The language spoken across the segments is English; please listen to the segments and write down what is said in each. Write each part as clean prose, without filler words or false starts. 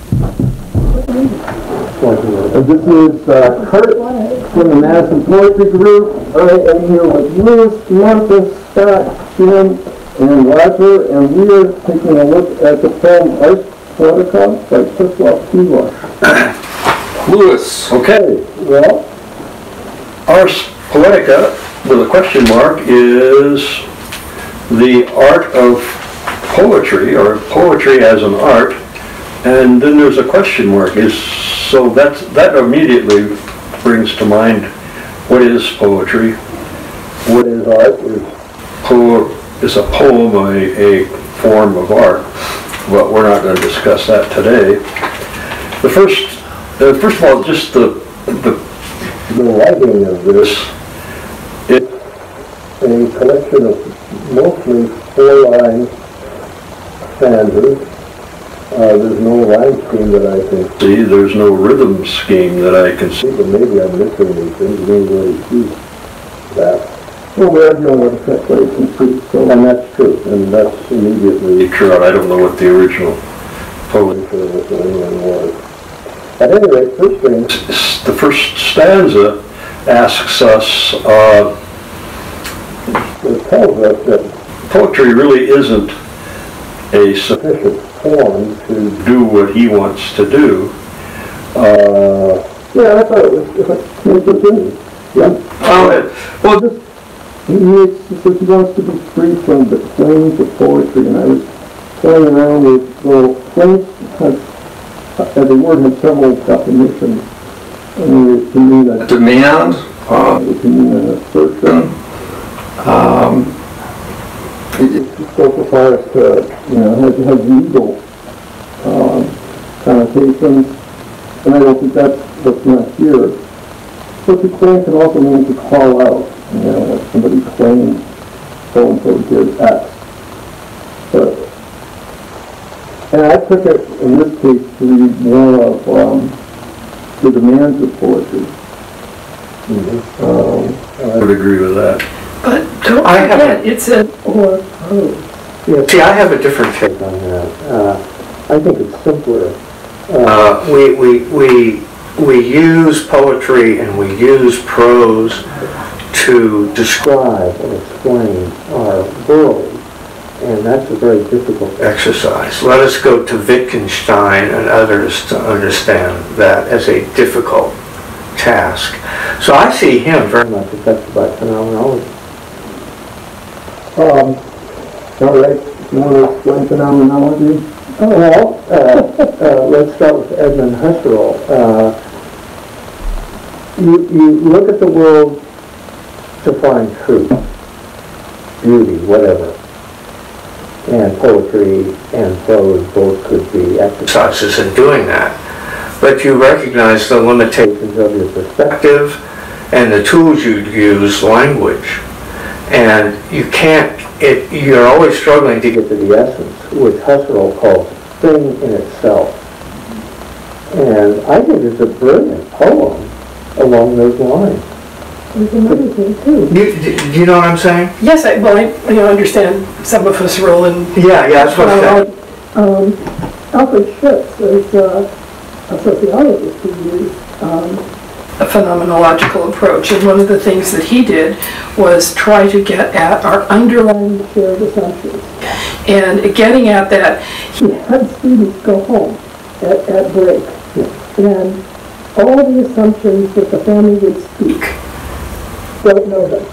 This is Kurt from the Madison Poetry Group. I am here with Milosz, Martha, Scott, Jim, and Roger, and we are taking a look at the poem Ars Poetica by Czeslaw Milocz. Milosz. Okay, well, Ars Poetica, with a question mark, is the art of poetry, or poetry as an art, and then there's a question mark. So that immediately brings to mind, what is poetry? what is art? Is a poem a form of art? But we're not going to discuss that today. First of all, just the writing of this. It's a collection of mostly 4-line stanzas. There's no rhyme scheme that I can see. There's no rhythm scheme that I can see. but maybe I'm missing these things. Maybe really see that. Well, we have no one translation too, so, and that's true, and that's immediately Sure, I don't know what the original poetry was. At any rate, first thing, the first stanza asks us, it tells us that poetry really isn't a sufficient form to do what he wants to do. yeah, I thought it was yeah. Well, He says he wants to be free from the claims of poetry, and I was playing around with, well, claims as a word has several definitions. I mean, it can mean a demand, it can mean an assertion. It goes so far as to, has legal connotations, and I don't think that's what's not here. But the claim can also mean to call out. Like somebody claims so-and-so did X. And I took it, in this case, to be more of the demands of poetry. I would agree with that. But don't forget, it said or prose. Yeah, see, I have a different take on that. I think it's simpler. We use poetry and we use prose to describe and explain our world, and that's a very difficult exercise. Let us go to Wittgenstein and others to understand that as a difficult task. So I see him very much affected by phenomenology. All right, you want to explain phenomenology? Well, let's start with Edmund Husserl. You look at the world to find truth, beauty, whatever. And poetry and prose both could be exercises in doing that. But you recognize the limitations of your perspective and the tools you use, language. And you can't, you're always struggling to get to the essence, which Husserl calls thing in itself. And I think it's a brilliant poem along those lines. There's another thing too. Do you know what I'm saying? Yes, I understand some of us role in. Yeah, that's what I'm saying. Alfred Schutz is a sociologist who used a phenomenological approach, and one of the things that he did was try to get at our underlying shared assumptions. And getting at that, He had students go home at break, and all the assumptions that the family would speak, don't know them.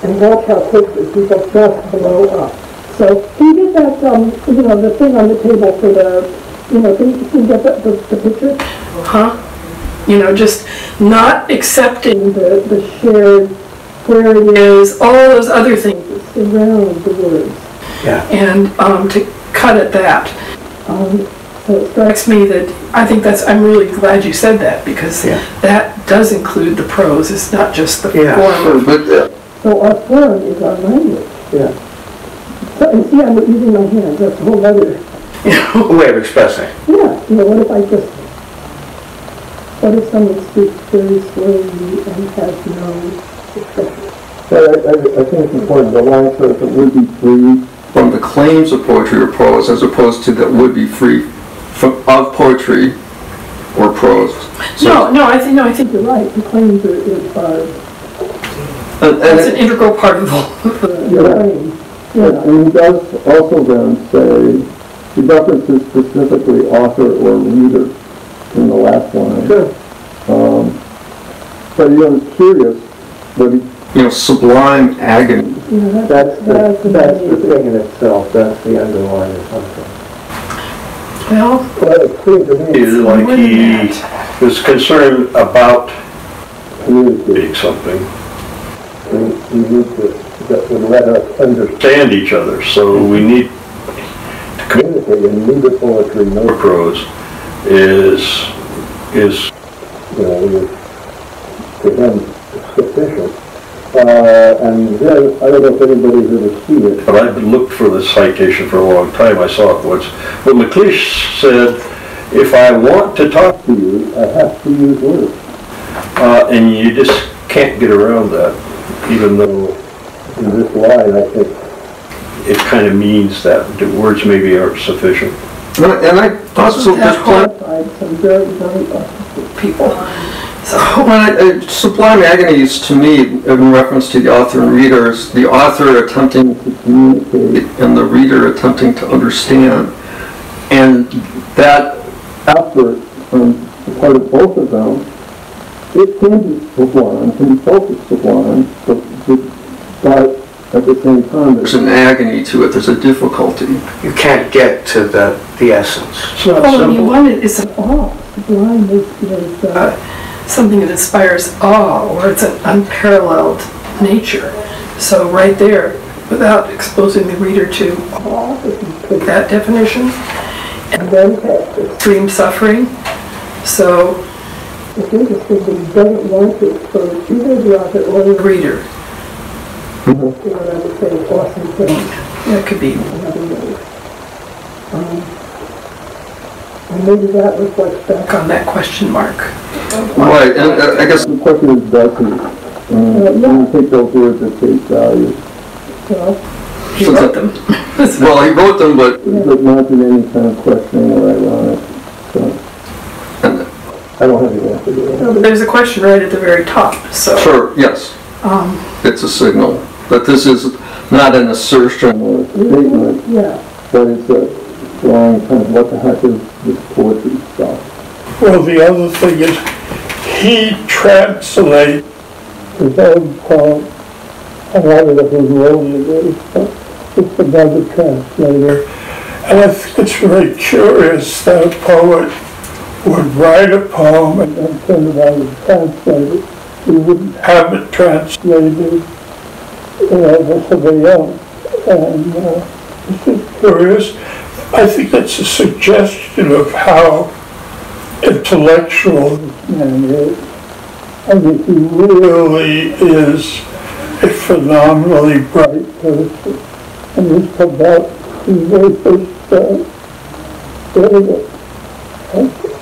And watch how quickly people just blow up. So can you get that, the thing on the table for the, can you get the picture? just not accepting The shared, where it is, all those other things, around the words. Yeah. and to cut at that. So it Strikes me that, I'm really glad you said that, because that does include the prose. It's not just the form. So our form is our language. Yeah. So, and see, I'm using my hands. That's a whole other. Way of expressing. Yeah. What if someone speaks very slowly and has no expression? But I think it's important. The line says it would be free from the claims of poetry or prose, as opposed to that would be free of poetry or prose. So, No, I think You're right, the claims are that's an integral part of the your claim. Yeah. And he does also then say, he references specifically author or reader in the last line. Sure. But it's curious, but he, sublime agony. Yeah, That's the amazing. thing in itself, that's the underlying assumption. well, Well, it's clear to me. It's like more than he that. was concerned about Communicate. reading something, We need to let us understand each other, so we need communicate, and neither poetry more nor prose is is to him sufficient. And then, I don't know if anybody's ever seen it. but I've looked for this citation for a long time. I saw it once. But McLeish said, if I want to talk To you, I have to use words. and you just can't get around that, even though In this line, I think, it kind of means that the words maybe aren't sufficient. And I also, That Qualified some very, very autistic people. So, sublime agony is, to me, in reference to the author and readers, the author attempting to communicate and the reader attempting to understand. And that effort on the part of both of them, it can be sublime, can be focused sublime, but at the same time, there's an agony to it, there's a difficulty. You can't get to the essence. It's not well, when you simple. want it, it's awe. Sublime is something that inspires awe, or it's an unparalleled nature. So right there, without exposing the reader to awe, if you could, that definition, and then text it. extreme suffering. So It's interesting that he doesn't want to expose either the author or the the reader, what I would say is awesome thing. that could be. In other words. And maybe that reflects back On that question mark. Right, and I guess the question is, does he? And you take those words at face value. He wrote them. well, he wrote them, but But not do any kind of questioning or ironic. So, I don't have the answer to that. There's a question right at the very top, so. sure, yes, it's a signal that this is not an assertion. or a statement, Yeah. but it's a strong kind of what the heck is this poetry stuff. Well, the other thing is, he translates his own poem. I wanted it was earlier, it's another translator. And I think it's very curious that a poet would write a poem and then turn it out and translate it. He wouldn't have it translated, by somebody else. And it's just curious. I think that's a suggestion of how intellectual this man is. I think he really is a phenomenally bright person. And he's come out in the very first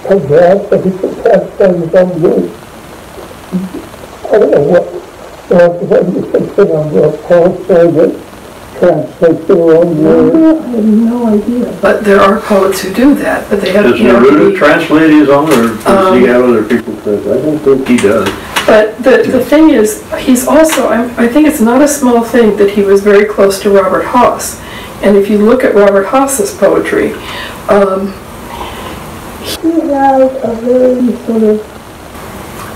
comes out and he's passed on his own way. I don't know what you think on the poets that translate their own words. I have no idea. But there are poets who do that, but they have, Does you know, Neruda translate his own, or does he have other people translate? I don't think he does. But the thing is, he's also, I think it's not a small thing that he was very close to Robert Haas. And if you look at Robert Haas's poetry, He has a very sort of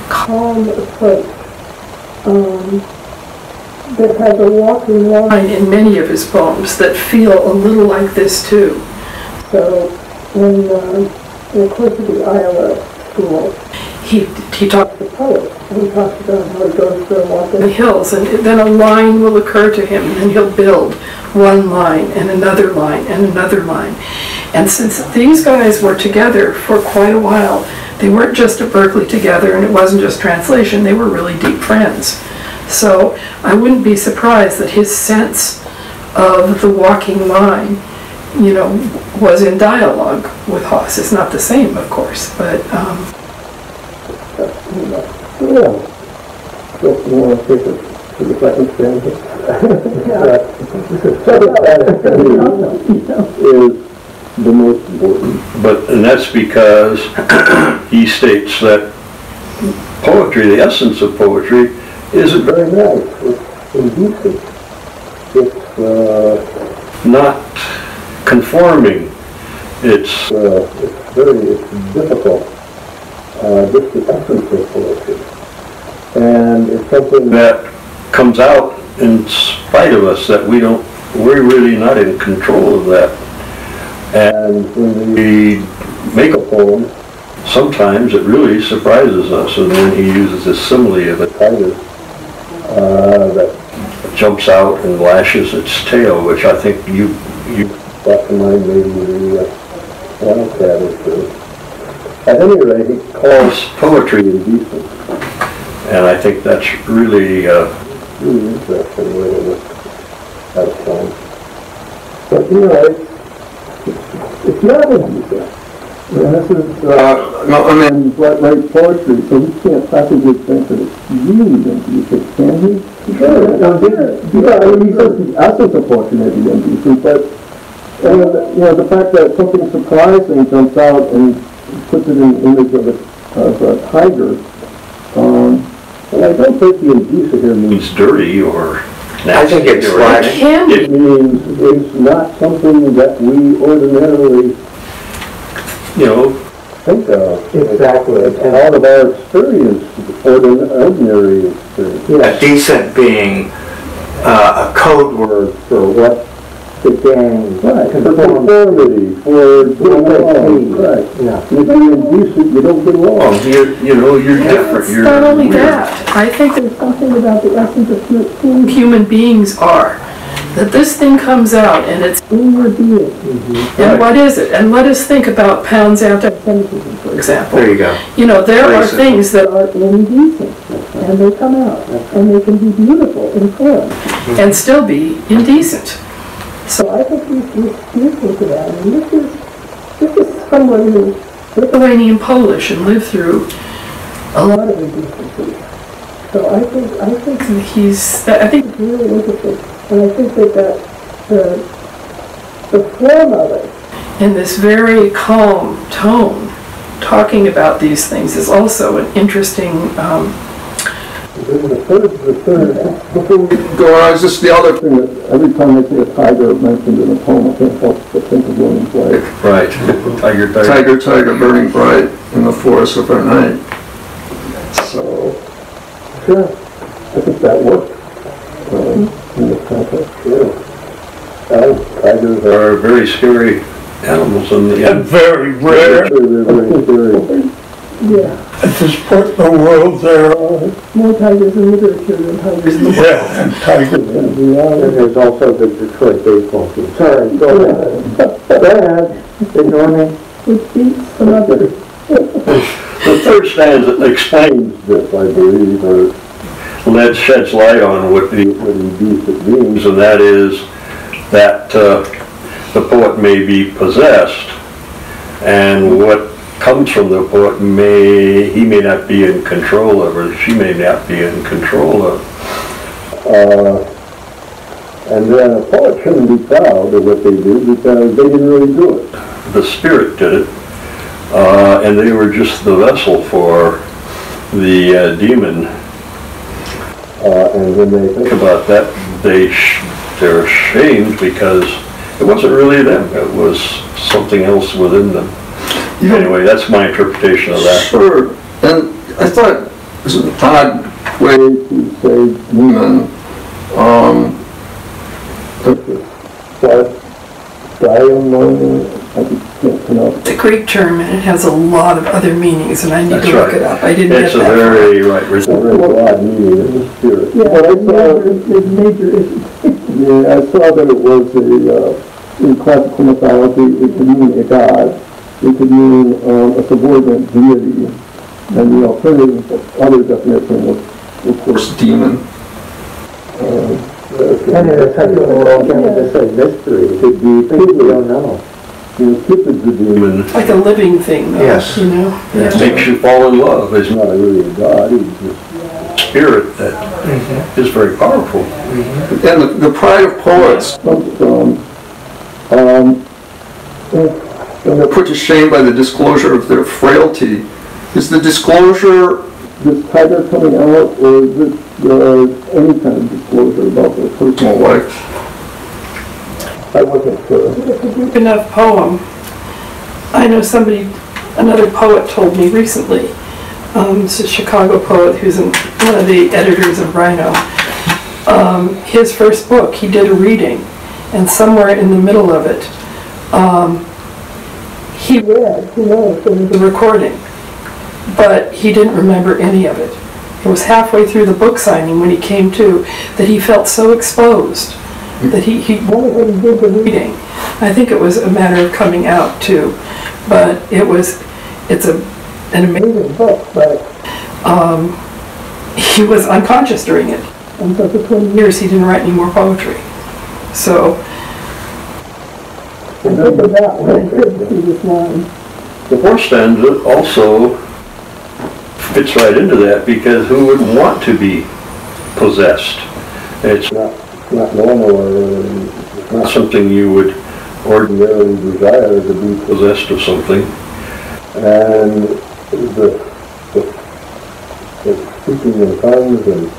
calm approach that has a walking line. in many of his poems that feel a little like this too. So in the course of the Iowa school, He talked the poet, and he talks about how he goes for a walk in the hills, and then a line will occur to him, and then he'll build one line and another line and another line. And since these guys were together for quite a while, they weren't just at Berkeley together, and it wasn't just translation, they were really deep friends. So I wouldn't be surprised that his sense of the walking line, you know, was in dialogue with Haas. It's not the same, of course, but Yeah. So you want to take it to the second stanza? Is the most important. And that's because he states that poetry, the essence of poetry, isn't Very nice. It's indecent. It's not conforming. It's very difficult. Just the essence of poetry. And it's something that comes out in spite of us, that we're really not in control of that. And when We make a poem, sometimes it really surprises us, and then he uses this simile of a tiger that jumps out and lashes its tail, which I think you brought to mind maybe the wildcat or two. At any rate, he calls poetry indecent. and I think that's really Really interesting way to look at a poem. But you know, it's not indecent. And this is, write poetry, so we can't possibly think that it's really indecent, can he? Sure. He says the essence of poetry may be indecent, but the fact that something surprising jumps out and puts it in the image of a tiger, well, I don't think the indecent here means means dirty or nasty. I think it's like, it means it's not something that we ordinarily think of. Exactly. And out of our experience, ordinary experience. a decent being, a code word For what? The gang. Right, for conformity, for doing right. Yeah. If you're indecent, you don't get along. You're different. It's not only weird. that. I think that There's something about the essence of human human beings are. That this thing comes out and it's in your being. And what is it? And let us think about pounds anti-Semitism, for example. there you go. There are Racism. things that Are indecent, and they come out, and they can be beautiful in form. and still be indecent. So I think he's useful to that. And this is someone who Lithuanian Polish and lived through a lot lot of indecency. So I think I think it's really interesting, and I think that the form of it. in this very calm tone, talking about these things is also an interesting. The third, before we Go on, it's just the other thing that every time I see a tiger mentioned in a poem, I can't help but think of William Blake. Right. Tiger. tiger, tiger, burning bright in the forest of our night. So, sure, I think that works in this context. Sure. Tigers There are very scary animals in the And end. very rare. They're very scary. Yeah, At this point in the world, there are, more tigers in literature than tigers in the world. yeah, and tigers. And there's also the Detroit baseball team. Sorry, go ahead. Go ahead. Ignore me. Which beats another. The third stanza explains this, I believe, or sheds light on what indecent means, and that is that the poet may be possessed, and what comes from the poet he may not be in control of, or she may not be in control of. And then a poet shouldn't be proud of what they do because they didn't really do it. The spirit did it, and they were just the vessel for the demon. And when they Think about that, they're ashamed because it wasn't really them, it was something else within them. Anyway, that's my interpretation of that. Sure, and I thought it was an odd way to say demon. The Greek term, and it has a lot of other meanings, and I need That's to look right. it up. I didn't It's get a that. very It's a very broad meaning of the spirit. Yeah, But I saw, there's major issues. yeah, I saw that it was in classical mythology, it could mean a god, it could mean a subordinate deity, and the alternative, other definition was, of course, Demon. And in a sexual world, it's a mystery. it could be Things we Cupid. don't know. Cupid's a demon. Like a living thing, though, Yes. Yeah. It makes you fall in love. It's He's not really a god, he's just spirit that is very powerful. And the pride of poets. comes from, and they're put to shame by the disclosure of their frailty. Is the disclosure this tiger coming out, or is it any kind of disclosure about their personal life? I wasn't sure. It's a deep enough poem. I know another poet told me recently, it's a Chicago poet who's one of the editors of Rhino. His first book, he did a reading, and somewhere in the middle of it, he read the recording, but he didn't remember any of it. It was halfway through the book signing when he came to that he felt so exposed that he did the reading. I think it was a matter of coming out too, but it's an amazing book, but he was unconscious during it. And so for 20 years he didn't write any more poetry. So, the fourth stanza also fits right into that, because who would want to be possessed? It's not normal, or it's not something you would ordinarily desire, to be possessed of something. And the speaking in tongues, and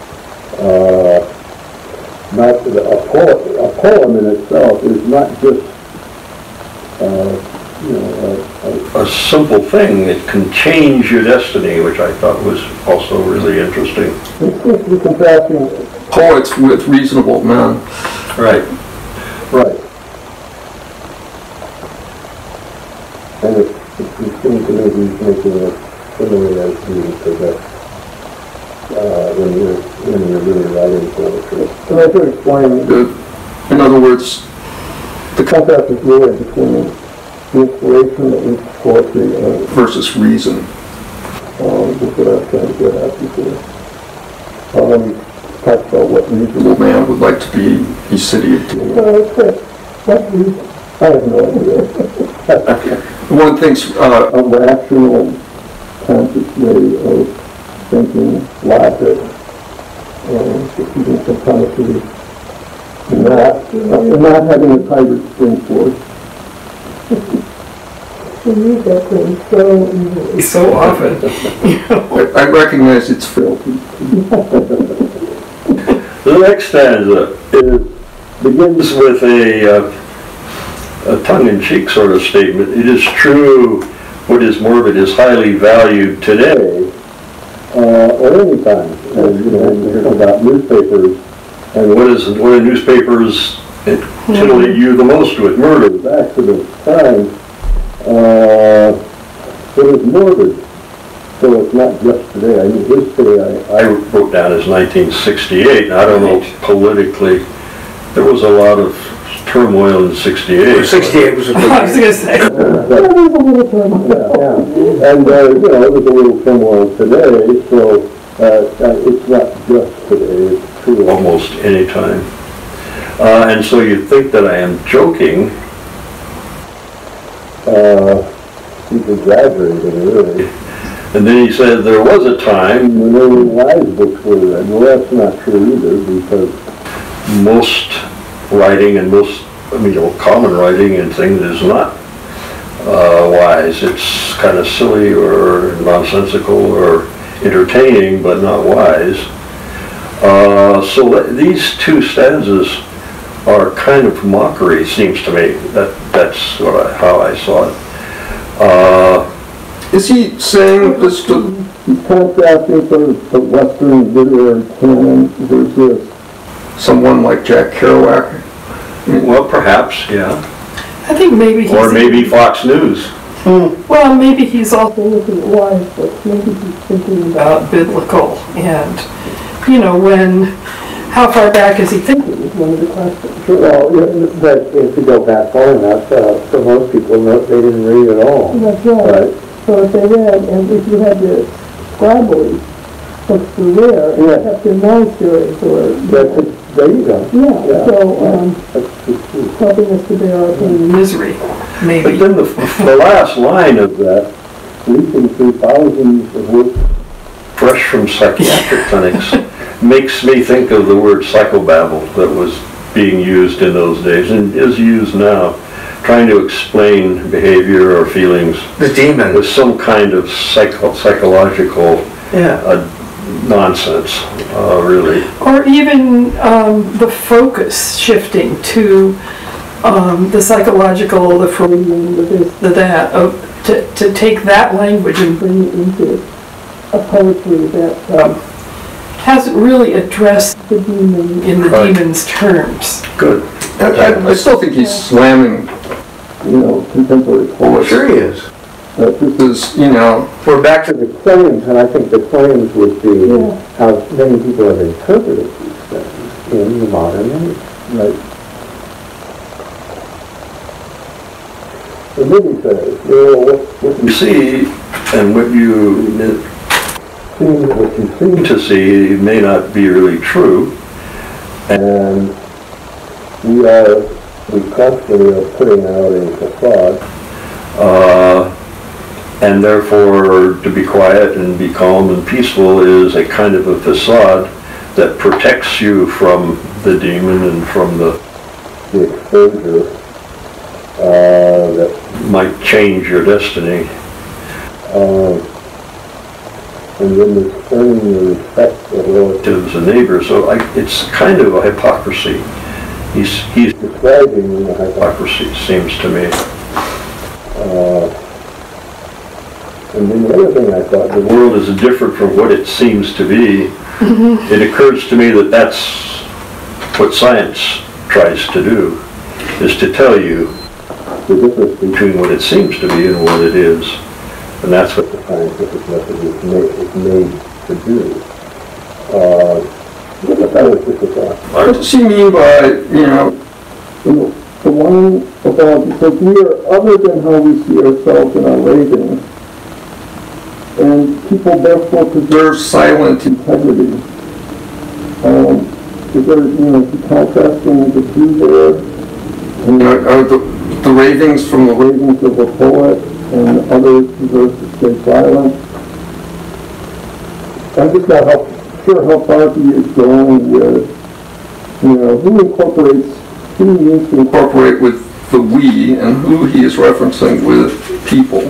not a poem in itself is not just a simple thing. It can change your destiny, which I thought was also really interesting. It's supposed to be contrasting poets with reasonable men. Right. Right. And it seems to me he's making it similar as being possessed when you're really writing poetry. So I should explain. In other words, the contrast is really between the inspiration that is poetry and versus reason. That's what I was trying to get at before. Talk about what reasonable man would like to be Aesthetic. What reason? I have no idea. One thinks a rational, conscious way of thinking, logic, keeping some honesty, not having a tiger spring force. You read that thing so easily. So often. I recognize its frailty. The next stanza begins with a tongue-in-cheek sort of statement. It is true, what is morbid is highly valued today, or any time. And you know about newspapers, and what do newspapers titillate you the most with? Murders, accidents, crimes. It is morbid. So it's not just today. I mean, history I wrote down as 1968, and I don't know politically. There was a lot of turmoil in 68. 68 was a big I was going to say. And, it was a little turmoil today, so it's not just today. It's true almost any time. And so you think that I am joking. He's exaggerating, really. And then he said there was a time when only wise books were read. Well, that's not true either, because most writing and common writing and things is not wise. It's kind of silly or nonsensical or entertaining, but not wise. So these two stanzas are kind of mockery, seems to me. That's how I saw it. Is he saying this to... He's contrasting sort of the Western literary canon versus someone like Jack Kerouac? Well, perhaps, yeah. I think maybe he's... Or maybe Fox News. Well, maybe he's also looking at wise books. Maybe he's thinking about biblical and, how far back is he thinking is one of the questions. Well, but if you go back far enough, for most people, they didn't read at all. That's right. So if they read, and if you had the scribbly books were there, and you have to monasteries or... There you go. Yeah. So, helping us to bear our pain. Misery, maybe. But then the last line of that, leaping through thousands of works fresh from psychiatric clinics, makes me think of the word psychobabble that was being used in those days and is used now. trying to explain behavior or feelings The demon. with some kind of psychological Yeah. nonsense, really. Or even the focus shifting to the psychological, the Freudian, the this, the that, to take that language and bring it into a poetry that hasn't really addressed the demon in the Right. demon's terms. Good. I still think he's slamming, contemporary poetry. Sure he is. This is, We're back to The claims, and I think the claims would be how many people have interpreted these things in the modern age. Right. The movie says, what You see, and what you seem to see may not be really true, and we constantly are putting out a facade. and therefore to be quiet and be calm and peaceful is a kind of a facade that protects you from the demon and from the exposure that might change your destiny. And then there's earning the respect of relatives. To the neighbor, so it's kind of a hypocrisy. He's Describing the hypocrisy, seems to me. And then the other thing I thought, The world is different from what it seems to be. It occurs to me that that's what science tries to do, is to tell you the difference between what it seems to be and what it is. And that's what the scientific method is made to do. But that was just a thought. what does he mean by, the line about, because we are other than how we see ourselves in our ravings, and people therefore preserve silent integrity. Is there, contrasting the two there? And are the ravings from the ravings of a poet and others preserve to stay silent? I'm just not sure how far he is going with, who he needs to incorporate with the we, and who he is referencing with people.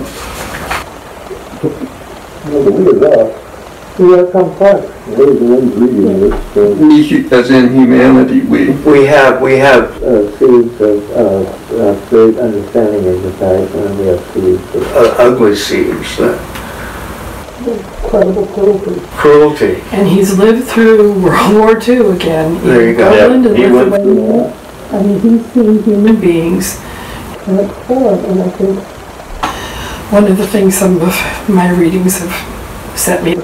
The we is us. We are complex. We're the ones reading this. We, as in humanity, we. we have Seeds of great understanding of the fact, and we have seeds of ugly seeds, Incredible cruelty. cruelty. And he's lived through World War II again. There you go. Poland and He went Lithuania, I mean, he's seen human beings. form, and I think One of the things some of my readings have sent me,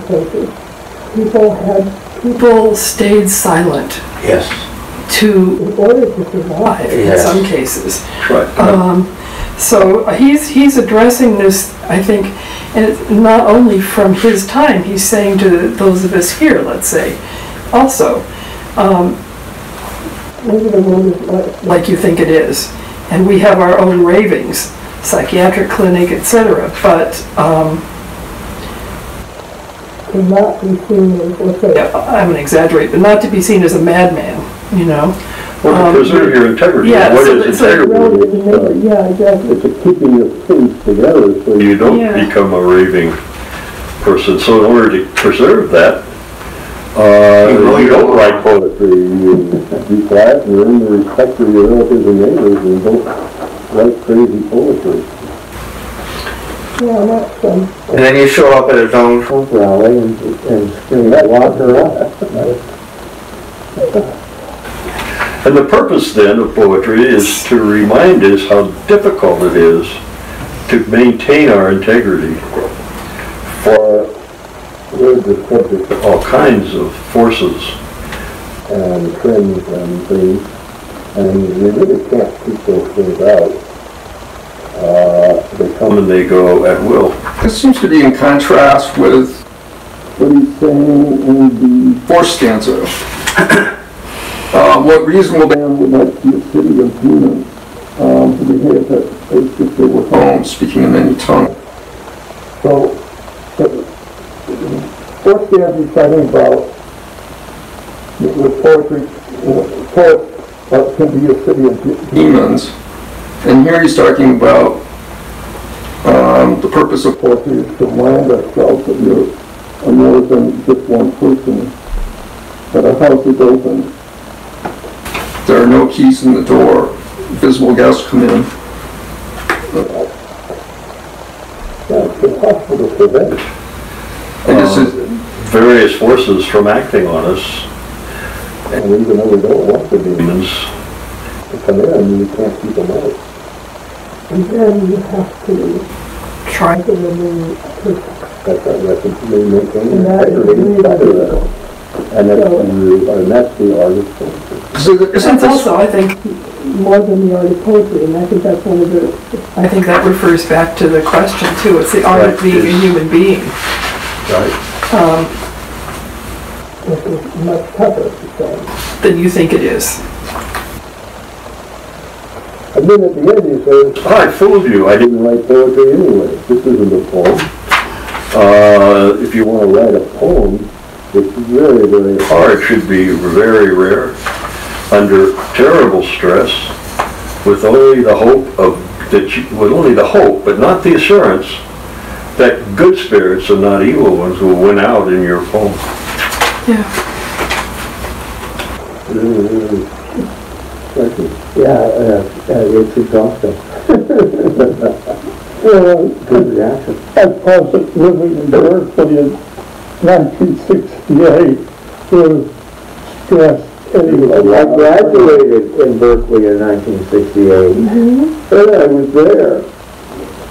people stayed silent Yes. in order to survive in some cases. So he's addressing this, I think, and it's not only from his time, he's saying to those of us here, let's say, also, like you think it is. And we have our own ravings, psychiatric clinic, etc. But to not be seen as, I'm going to exaggerate, but not to be seen as a madman, Well, to preserve your integrity. Yeah, What so is it's integrity? It's a keeping of things together. So You don't become a raving person. So in order to preserve that, you don't write poetry. You be quiet and earn the respect of your relatives and neighbors, and don't write crazy poetry. yeah, that's, And then you show up at a zone. Rally and scream, lock her up. And the purpose then of poetry is to remind us how difficult it is to maintain our integrity. For we're the subject of All kinds of forces. and trends and things, and we really can't keep those things out. They Come and they go at will. This seems to be in contrast with what he's saying in the fourth stanza. What reasonable man would like to be a city of demons, who behave as if they were home, speaking in many tongues. So, fourth stanza is talking about with poetry, poets can be a city of demons, And here he's talking about the purpose of poetry is to remind ourselves that we are more than just one person, that our house is open. There are no keys in the door. Visible guests come in. It's impossible to prevent. And this is Various forces from acting on us. And even though we don't want the demons to come in, we can't keep them out. And then you have to try to remove a person. That's right, we have to maintain And that is integrity really inside of difficult. that. And that's the artist. isn't That's this also, I think, More than the art of poetry, and I think that's one of the, I think that refers back to the question too. It's the art of Right. being a human being. Right. which is much tougher to say. Than you think it is. And then at the end he says, I fooled you. I didn't. didn't write poetry anyway. This isn't a poem. If you want to write a poem, it's very, very hard. Art should be very rare, under terrible stress, with only the hope with only the hope, but not the assurance, that good spirits and not evil ones will win out in your poem. Yeah. It's exhausting. Good reaction. I was living in Berkeley in 1968 with stress. I graduated in Berkeley in 1968. And I was there.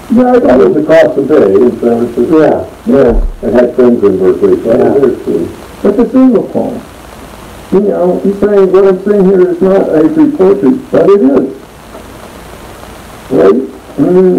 Yeah, I was across the bay in San Francisco. Yeah. I had friends in Berkeley, so I was there too. But this is a poem. You know, he's saying what I'm saying here is not angry poetry, but it is. Right? I mean,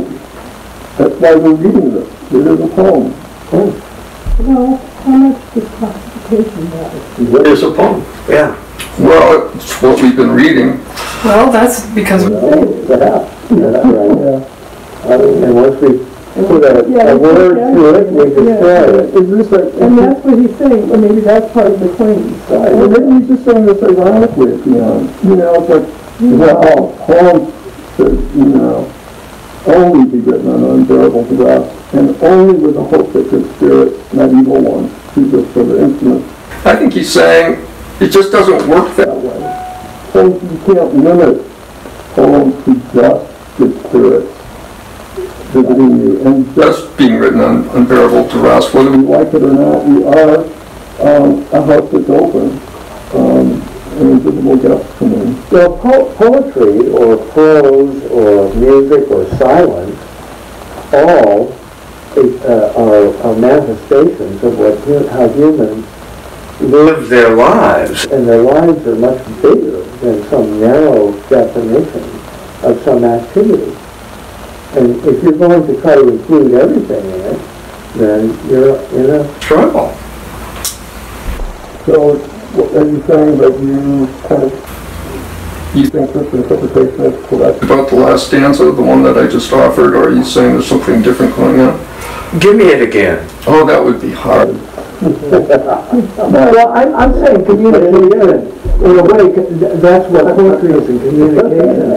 that's why we're reading this. It is a poem. Well, how much does classification matter? What is a poem? Yeah. Well, it's what we've been reading. Well, that's because Perhaps. That's right. And once we put a word to it, we describe it. Is this like... And that's what he's saying, well, maybe that's part of the claim. Well, maybe he's just saying this ironically, you know, it's like, well, poems should, only be written on unbearable duress, and only with the hope that good spirits, not evil ones, choose us for their instruments. I think he's saying it just doesn't work that way. So you can't limit poems to just good spirits visiting you, and just being written on unbearable duress, whether we like it or not. We are a house that's open, and invisible guests come in. Well, poetry or prose or music or silence all are manifestations of how humans Live their lives. and their lives are much bigger than some narrow definition of some activity. And if you're going to try to include everything in it, then you're in a Trouble. So, are you saying that you think this interpretation is correct about the last stanza, the one that I just offered, or are you saying there's something different going on? Give me it again. Oh, that would be hard. well, I'm saying communication. In a way, that's what poetry is in communication.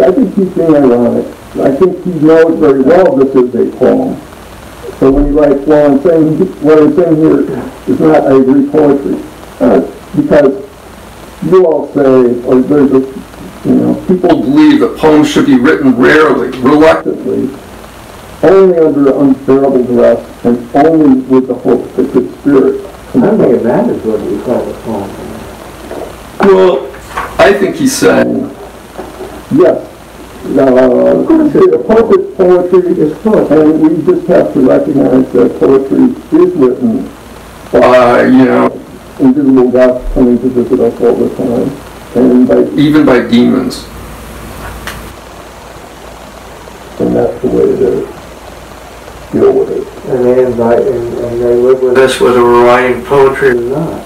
I think he's being ironic. I think he knows very well this is a poem. So when he writes, well, what I'm saying here is not ivory poetry. Because you all say, or there's a, people believe that poems should be written rarely, reluctantly, only under unbearable duress, and only with the hope that good spirit. I'm thinking that is what we call a poem. Well, I think he's saying, yes. Appropriate poetry is poetry, and we just have to recognize that poetry is written by, invisible guests coming to visit us all the time, and even by demons. And that's the way it is. Deal with it. And they invite, and they live with That's whether we're writing poetry or not.